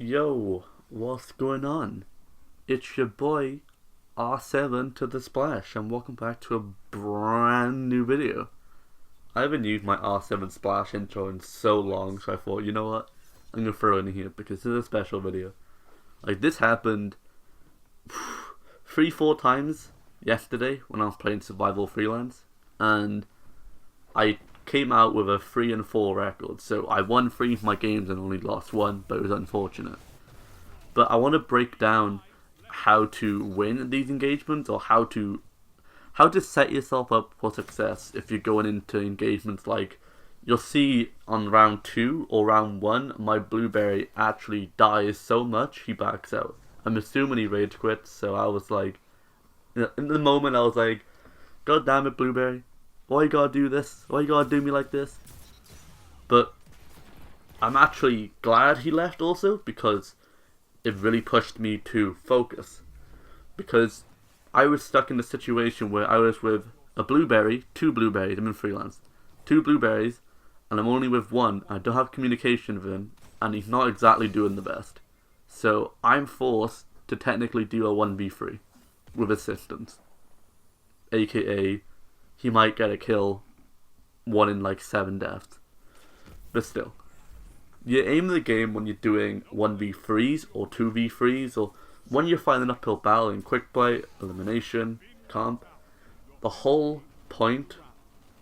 Yo, what's going on? It's your boy R7 to the Splash, and welcome back to a brand new video. I haven't used my R7 Splash intro in so long, so I thought, you know what? I'm gonna throw it in here because this is a special video. Like, this happened 3-4 times yesterday when I was playing Survival Freelance, and I came out with a 3-4 record. So I won 3 of my games and only lost 1, but it was unfortunate. But I want to break down how to win these engagements, or how to set yourself up for success if you're going into engagements. Like, you'll see on round 2 or round 1, my Blueberry actually dies so much he backs out. I'm assuming he rage quits, so I was like, in the moment I was like, God damn it, Blueberry, why you gotta do this? Why you gotta do me like this? But I'm actually glad he left also, because it really pushed me to focus. Because I was stuck in a situation where I was with a Blueberry, 2 Blueberries, I'm in freelance, 2 Blueberries, and I'm only with 1, I don't have communication with him, and he's not exactly doing the best. So I'm forced to technically do a 1v3 with assistance. AKA, he might get a kill, 1 in like 7 deaths. But still, you aim the game when you're doing 1v3s or 2v3s, or when you're fighting an uphill battle in quick play, elimination, comp. The whole point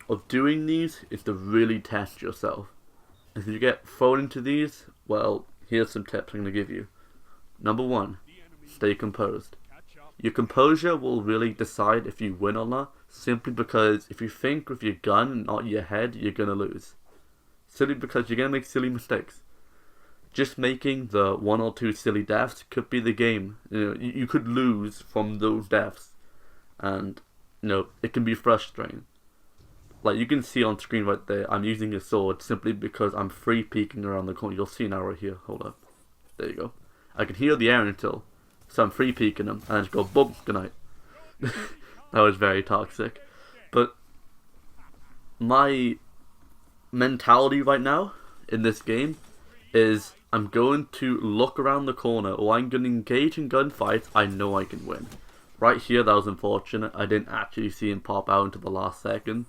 of doing these is to really test yourself. If you get thrown into these, well, here's some tips I'm going to give you. Number 1, stay composed. Your composure will really decide if you win or not, simply because if you think with your gun and not your head, you're going to lose. Simply because you're going to make silly mistakes. Just making the 1 or 2 silly deaths could be the game. You could lose from those deaths, and it can be frustrating. Like, you can see on screen right there, I'm using a sword simply because I'm free peeking around the corner. You'll see now right here. Hold up. There you go. I can hear the air until, so I'm free peeking them, and I just go boom, good night. That was very toxic. But my mentality right now in this game is I'm going to look around the corner, or I'm going to engage in gunfights I know I can win. Right here, that was unfortunate. I didn't actually see him pop out until the last second.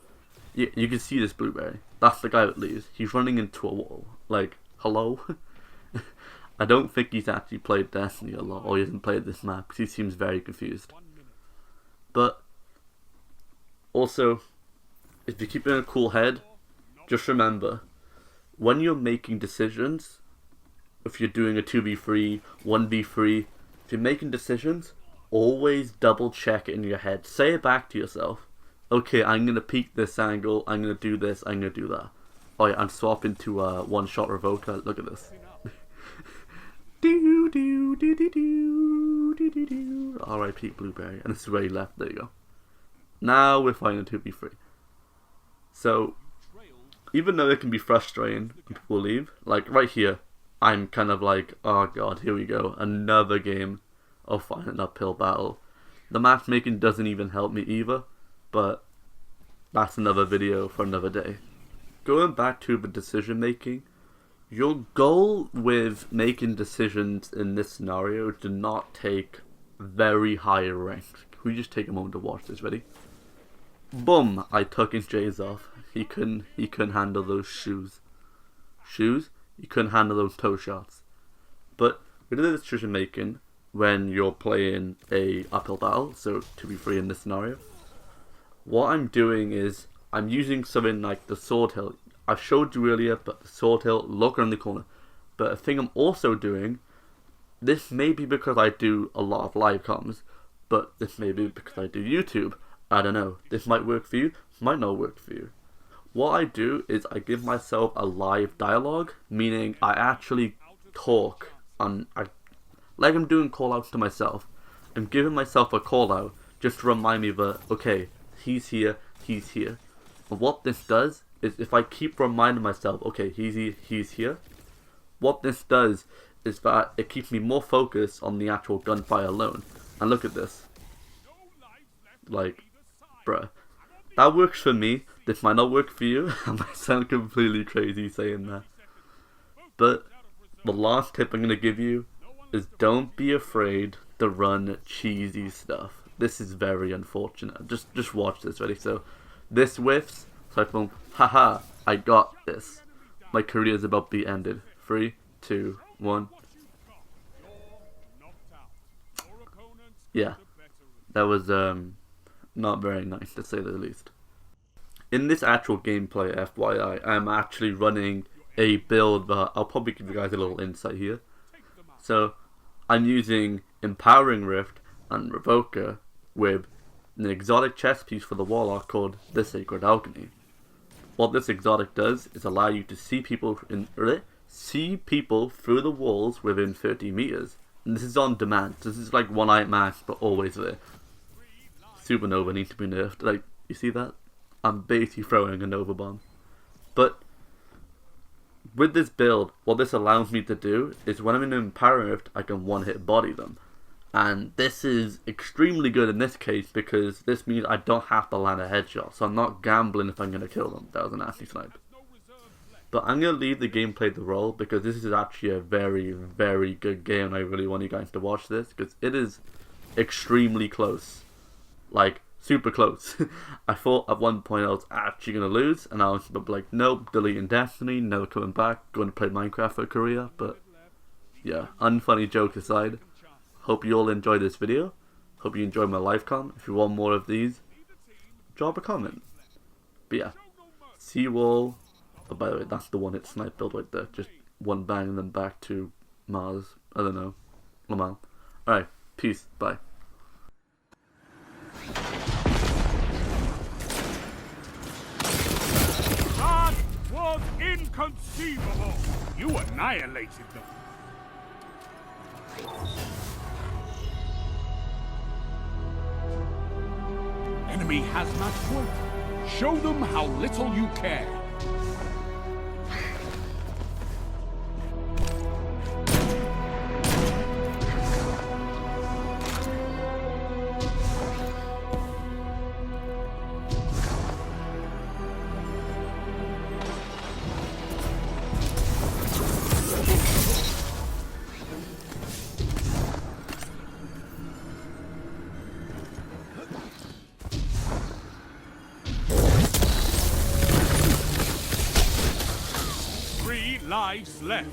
You can see this Blueberry. That's the guy that leaves. He's running into a wall. Like, hello? I don't think he's actually played Destiny a lot, or he hasn't played this map, because he seems very confused. But also, if you keep in a cool head, just remember, when you're making decisions, if you're doing a 2v3, 1v3, if you're making decisions, always double check it in your head. Say it back to yourself. Okay, I'm going to peek this angle, I'm going to do this, I'm going to do that. Oh yeah, I'm swapping to a one-shot revoker. Look at this. R.I.P. Blueberry. And this is where he left. There you go. Now we're fighting a 2v3. So, even though it can be frustrating when people leave, like right here, I'm kind of like, oh god, here we go. Another game of fighting an uphill battle. The matchmaking doesn't even help me either, but that's another video for another day. Going back to the decision making, your goal with making decisions in this scenario is to not take very high ranks. Can we just take a moment to watch this? Ready? Boom! I took his J's off. He couldn't handle those shoes. Shoes? He couldn't handle those toe shots. But with the decision making, when you're playing a uphill battle, so 2v3 in this scenario, what I'm doing is I'm using something like the sword hill. I showed you earlier, but the sword hill, look around the corner. But a thing I'm also doing, this may be because I do a lot of live comms, but this may be because I do YouTube. I don't know. This might work for you, might not work for you. What I do is I give myself a live dialogue, meaning I actually talk like I'm doing call outs to myself. I'm giving myself a call out just to remind me that, okay, he's here, he's here. And what this does is, if I keep reminding myself, okay, he's here, what this does is that it keeps me more focused on the actual gunfire alone. And look at this. Like, bruh. That works for me. This might not work for you. I might sound completely crazy saying that. But the last tip I'm going to give you is don't be afraid to run cheesy stuff. This is very unfortunate. Just watch this, ready? So, this whiffs, so I boom, haha, I got this. My career is about to be ended. 3, 2, 1. Yeah, that was not very nice to say the least. In this actual gameplay, FYI, I'm actually running a build that I'll probably give you guys a little insight here. So, I'm using Empowering Rift and Revoker with an exotic chess piece for the Warlock called the Sacred Alchemy. What this exotic does is allow you to see people through the walls within 30 meters. And this is on demand. This is like one-eye max, but always there. Supernova needs to be nerfed. Like, you see that? I'm basically throwing a Nova Bomb. But with this build, what this allows me to do is when I'm in Empowering Rift, I can one-hit body them. And this is extremely good in this case because this means I don't have to land a headshot. So I'm not gambling if I'm going to kill them. That was an nasty snipe. But I'm going to leave the gameplay to roll because this is actually a very, very good game. I really want you guys to watch this because it is extremely close. Like, super close. I thought at one point I was actually going to lose. And I was like, nope, deleting Destiny, never coming back, going to play Minecraft for a career. But yeah, unfunny joke aside. Hope you all enjoyed this video. Hope you enjoyed my live com. If you want more of these, drop a comment. But yeah, see you all. Oh, by the way, that's the one-hit snipe build right there. Just one bang and then back to Mars. I don't know. Lamar. Alright, peace. Bye. That was inconceivable. You annihilated them. Enemy hazmat point. Show them how little you care. Lives left.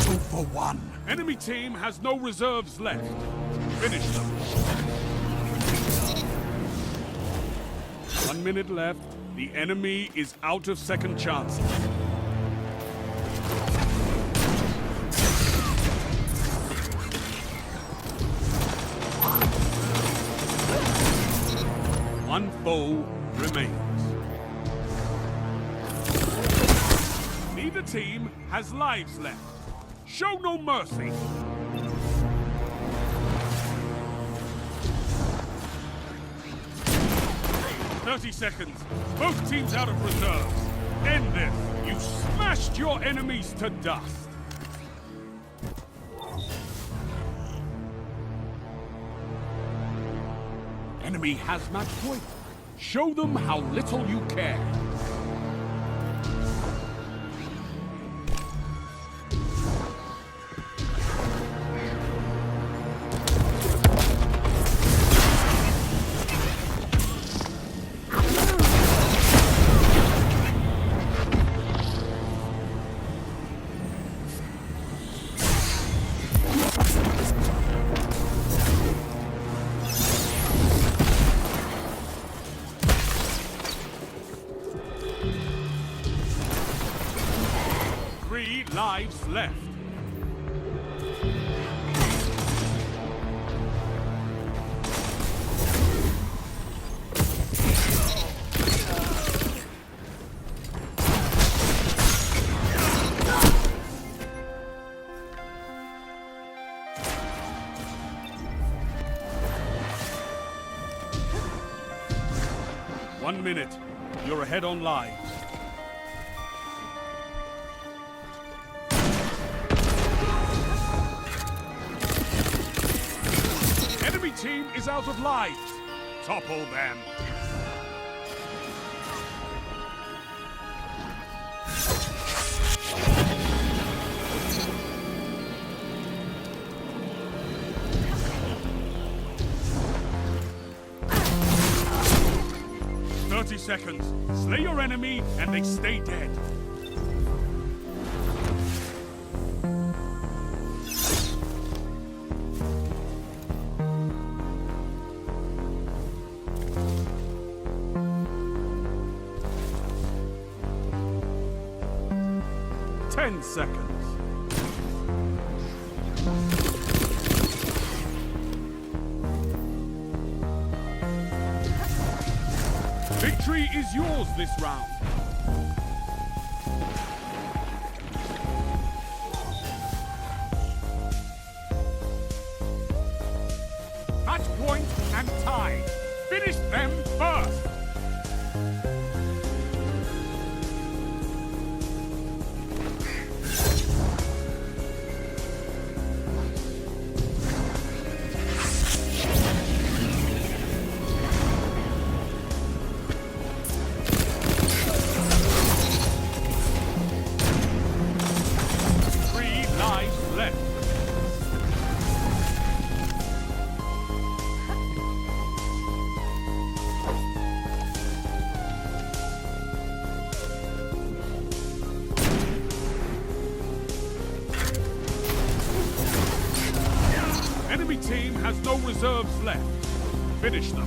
Two for one. Enemy team has no reserves left. Finish them. 1 minute left. The enemy is out of second chances. One foe remains. Neither team has lives left. Show no mercy. "30 seconds. Both teams out of reserves. End this. You smashed your enemies to dust. Enemy hazmat point. Show them how little you care. Lives left. One minute. You're ahead on lives. team is out of lives. Topple them. Seconds. Slay your enemy and they stay dead. Ten seconds. Victory is yours this round. Match point and tie. Finish them first. Enemy team has no reserves left. Finish them.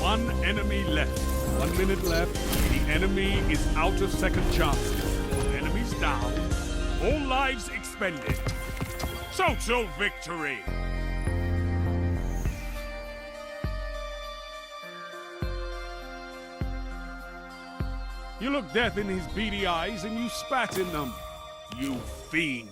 One enemy left. 1 minute left. The enemy is out of second chances. Enemies down. All lives expended. Total victory! You looked death in his beady eyes and you spat in them. You fiend.